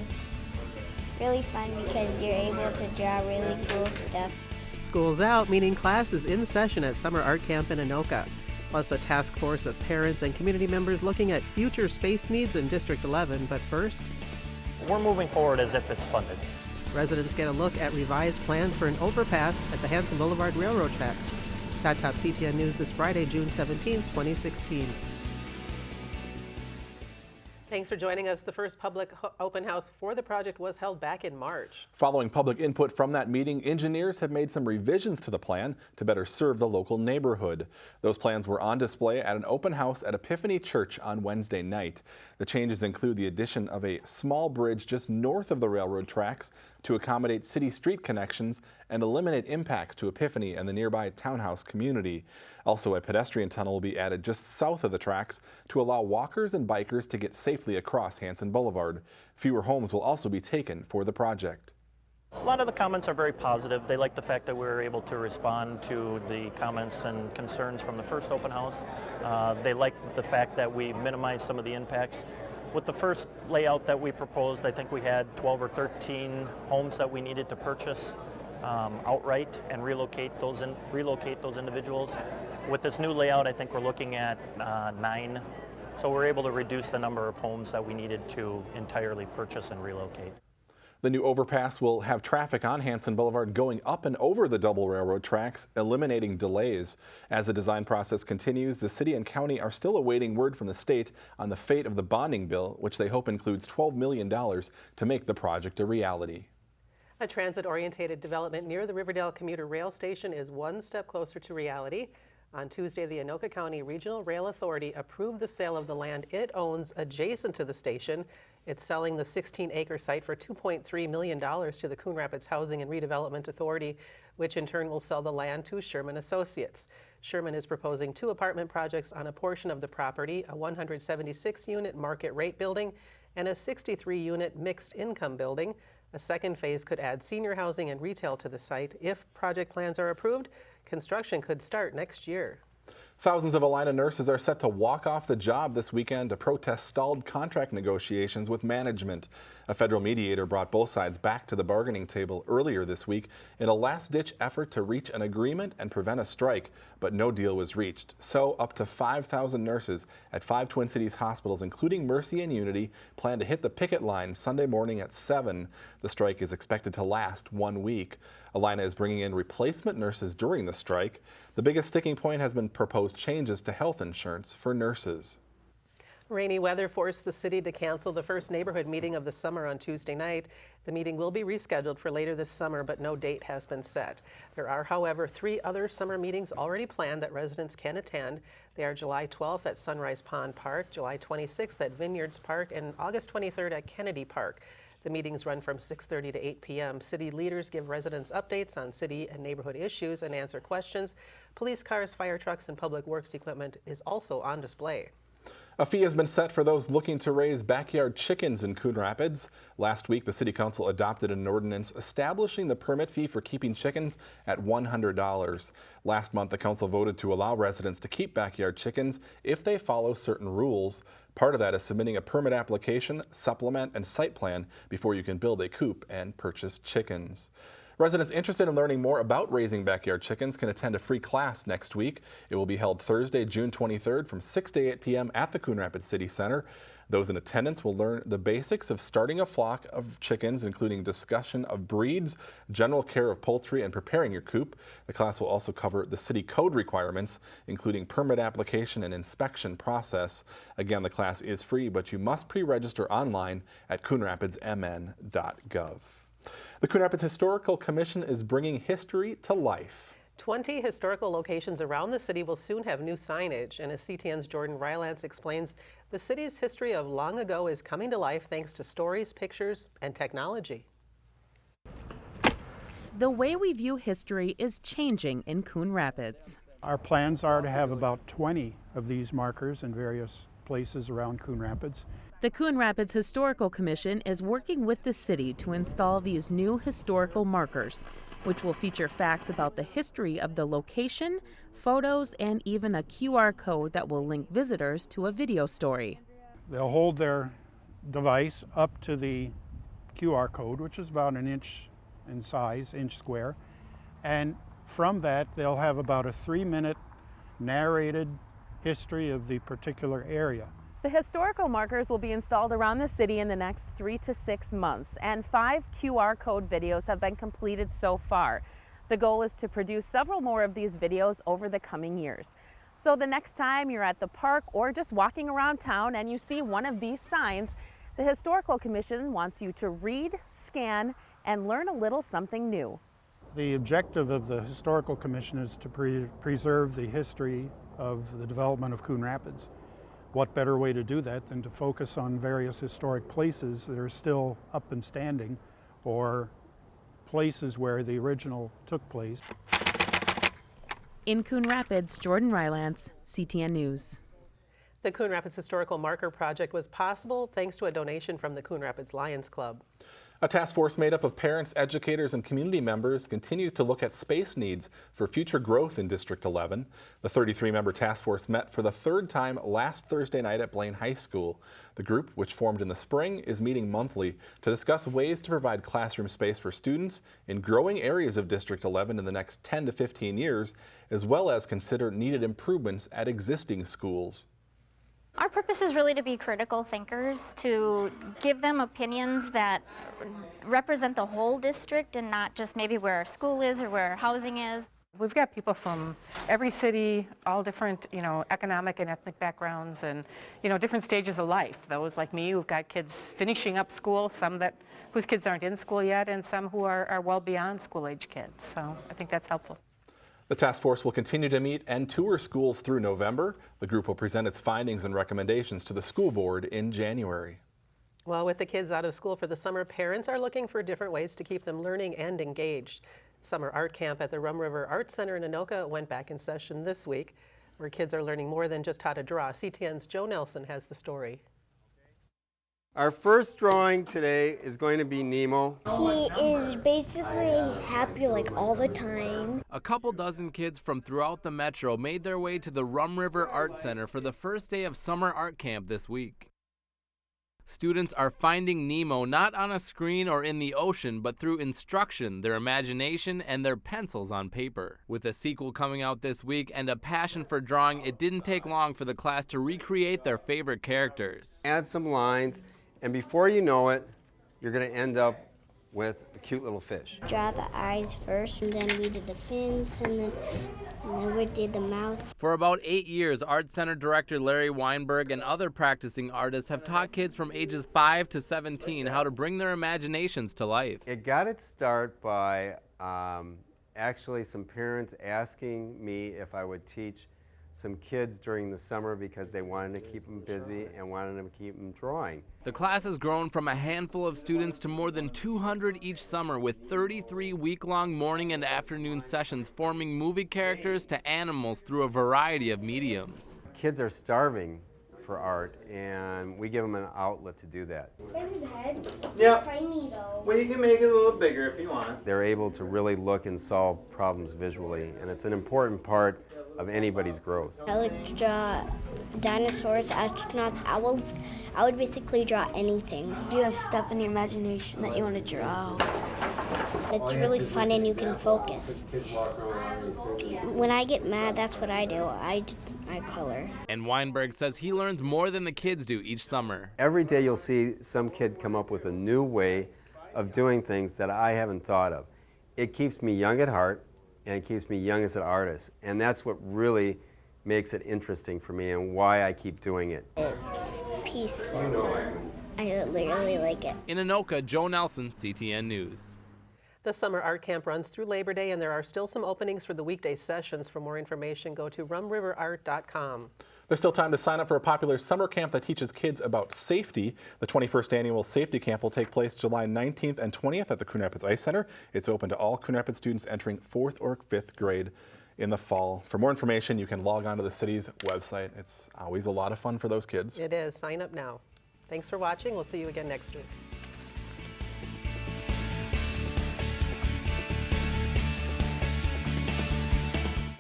it's really fun because you're able to draw really cool stuff. School's out, meaning class is in session at Summer Art Camp in Anoka. Plus a task force of parents and community members looking at future space needs in District 11. But first, we're moving forward as if it's funded. Residents get a look at revised plans for an overpass at the Hanson Boulevard Railroad tracks. That tops CTN News this Friday, June 17, 2016. Thanks for joining us. The first public open house for the project was held back in March. Following public input from that meeting, engineers have made some revisions to the plan to better serve the local neighborhood. Those plans were on display at an open house at Epiphany Church on Wednesday night. The changes include the addition of a small bridge just north of the railroad tracks to accommodate city street connections and eliminate impacts to Epiphany and the nearby townhouse community. Also, a pedestrian tunnel will be added just south of the tracks to allow walkers and bikers to get safely across Hanson Boulevard. Fewer homes will also be taken for the project. A lot of the comments are very positive. They like the fact that we were able to respond to the comments and concerns from the first open house. They like the fact that we minimized some of the impacts. With the first layout that we proposed, I think we had 12 or 13 homes that we needed to purchase outright and relocate those individuals. With this new layout, I think we're looking at 9. So we're able to reduce the number of homes that we needed to entirely purchase and relocate. The new overpass will have traffic on Hanson Boulevard going up and over the double railroad tracks, eliminating delays. As the design process continues, the city and county are still awaiting word from the state on the fate of the bonding bill, which they hope includes $12 million to make the project a reality. A transit-oriented development near the Riverdale commuter rail station is one step closer to reality. On Tuesday, the Anoka County Regional Rail Authority approved the sale of the land it owns adjacent to the station. It's selling the 16-acre site for $2.3 million to the Coon Rapids Housing and Redevelopment Authority, which in turn will sell the land to Sherman Associates. Sherman is proposing 2 apartment projects on a portion of the property, a 176-unit market rate building and a 63-unit mixed income building. A second phase could add senior housing and retail to the site. If project plans are approved, construction could start next year. Thousands of Allina nurses are set to walk off the job this weekend to protest stalled contract negotiations with management. A federal mediator brought both sides back to the bargaining table earlier this week in a last-ditch effort to reach an agreement and prevent a strike, but no deal was reached. So up to 5,000 nurses at 5 Twin Cities hospitals, including Mercy and Unity, plan to hit the picket line Sunday morning at 7. The strike is expected to last 1 week. Allina is bringing in replacement nurses during the strike. The biggest sticking point has been proposed changes to health insurance for nurses. Rainy weather forced the city to cancel the first neighborhood meeting of the summer on Tuesday night. The meeting will be rescheduled for later this summer, but no date has been set. There are, however, 3 other summer meetings already planned that residents can attend. They are July 12th at Sunrise Pond Park, July 26th at Vineyards Park, and August 23rd at Kennedy Park. The meetings run from 6:30 to 8 p.m. City leaders give residents updates on city and neighborhood issues and answer questions. Police cars, fire trucks, and public works equipment is also on display. A fee has been set for those looking to raise backyard chickens in Coon Rapids. Last week, the City Council adopted an ordinance establishing the permit fee for keeping chickens at $100. Last month, the council voted to allow residents to keep backyard chickens if they follow certain rules. Part of that is submitting a permit application, supplement, and site plan before you can build a coop and purchase chickens. Residents interested in learning more about raising backyard chickens can attend a free class next week. It will be held Thursday, June 23rd from 6 to 8 p.m. at the Coon Rapids City Center. Those in attendance will learn the basics of starting a flock of chickens, including discussion of breeds, general care of poultry, and preparing your coop. The class will also cover the city code requirements, including permit application and inspection process. Again, the class is free, but you must pre-register online at coonrapidsmn.gov. The Coon Rapids Historical Commission is bringing history to life. 20 historical locations around the city will soon have new signage, and as CTN's Jordan Rylance explains, the city's history of long ago is coming to life thanks to stories, pictures, and technology. The way we view history is changing in Coon Rapids. Our plans are to have about 20 of these markers in various places around Coon Rapids. The Coon Rapids Historical Commission is working with the city to install these new historical markers, which will feature facts about the history of the location, photos, and even a QR code that will link visitors to a video story. They'll hold their device up to the QR code, which is about an inch in size, inch square. And from that, they'll have about a 3-minute narrated history of the particular area. The historical markers will be installed around the city in the next 3 to 6 months, and 5 QR code videos have been completed so far. The goal is to produce several more of these videos over the coming years. So the next time you're at the park or just walking around town and you see one of these signs, the Historical Commission wants you to read, scan, and learn a little something new. The objective of the Historical Commission is to preserve the history of the development of Coon Rapids. What better way to do that than to focus on various historic places that are still up and standing, or places where the original took place. In Coon Rapids, Jordan Rylance, CTN News. The Coon Rapids Historical Marker Project was possible thanks to a donation from the Coon Rapids Lions Club. A task force made up of parents, educators, and community members continues to look at space needs for future growth in District 11. The 33-member task force met for the 3rd time last Thursday night at Blaine High School. The group, which formed in the spring, is meeting monthly to discuss ways to provide classroom space for students in growing areas of District 11 in the next 10 to 15 years, as well as consider needed improvements at existing schools. Our purpose is really to be critical thinkers, to give them opinions that represent the whole district and not just maybe where our school is or where our housing is. We've got people from every city, all different, economic and ethnic backgrounds and, different stages of life. Those like me who've got kids finishing up school, some whose kids aren't in school yet, and some who are well beyond school-age kids. So I think that's helpful. The task force will continue to meet and tour schools through November. The group will present its findings and recommendations to the school board in January. Well, with the kids out of school for the summer, parents are looking for different ways to keep them learning and engaged. Summer art camp at the Rum River Art Center in Anoka went back in session this week, where kids are learning more than just how to draw. CTN's Joe Nelson has the story. Our first drawing today is going to be Nemo. He is basically happy like all the time. A couple dozen kids from throughout the metro made their way to the Rum River Art Center for the first day of summer art camp this week. Students are finding Nemo not on a screen or in the ocean, but through instruction, their imagination, and their pencils on paper. With a sequel coming out this week and a passion for drawing, it didn't take long for the class to recreate their favorite characters. Add some lines, and before you know it, you're going to end up with a cute little fish. Draw the eyes first, and then we did the fins, and then we did the mouth. For about 8 years, Art Center Director Larry Weinberg and other practicing artists have taught kids from ages 5 to 17 how to bring their imaginations to life. It got its start by actually some parents asking me if I would teach some kids during the summer because they wanted to keep them busy and wanted to keep them drawing. The class has grown from a handful of students to more than 200 each summer, with 33 week-long morning and afternoon sessions forming movie characters to animals through a variety of mediums. Kids are starving for art, and we give them an outlet to do that. There's his head. Yeah. Tiny though. Well, you can make it a little bigger if you want. They're able to really look and solve problems visually, and it's an important part of anybody's growth. I like to draw dinosaurs, astronauts, owls. I would basically draw anything. You have stuff in your imagination that you want to draw. It's really fun and you can focus. When I get mad, that's what I do. I color. And Weinberg says he learns more than the kids do each summer. Every day you'll see some kid come up with a new way of doing things that I haven't thought of. It keeps me young at heart, and it keeps me young as an artist. And that's what really makes it interesting for me and why I keep doing it. It's peaceful. I literally like it. In Anoka, Joe Nelson, CTN News. The summer art camp runs through Labor Day, and there are still some openings for the weekday sessions. For more information, go to rumriverart.com. There's still time to sign up for a popular summer camp that teaches kids about safety. The 21st annual safety camp will take place July 19th and 20th at the Coon Rapids Ice Center. It's open to all Coon Rapids students entering 4th or 5th grade in the fall. For more information, you can log on to the city's website. It's always a lot of fun for those kids. It is. Sign up now. Thanks for watching. We'll see you again next week.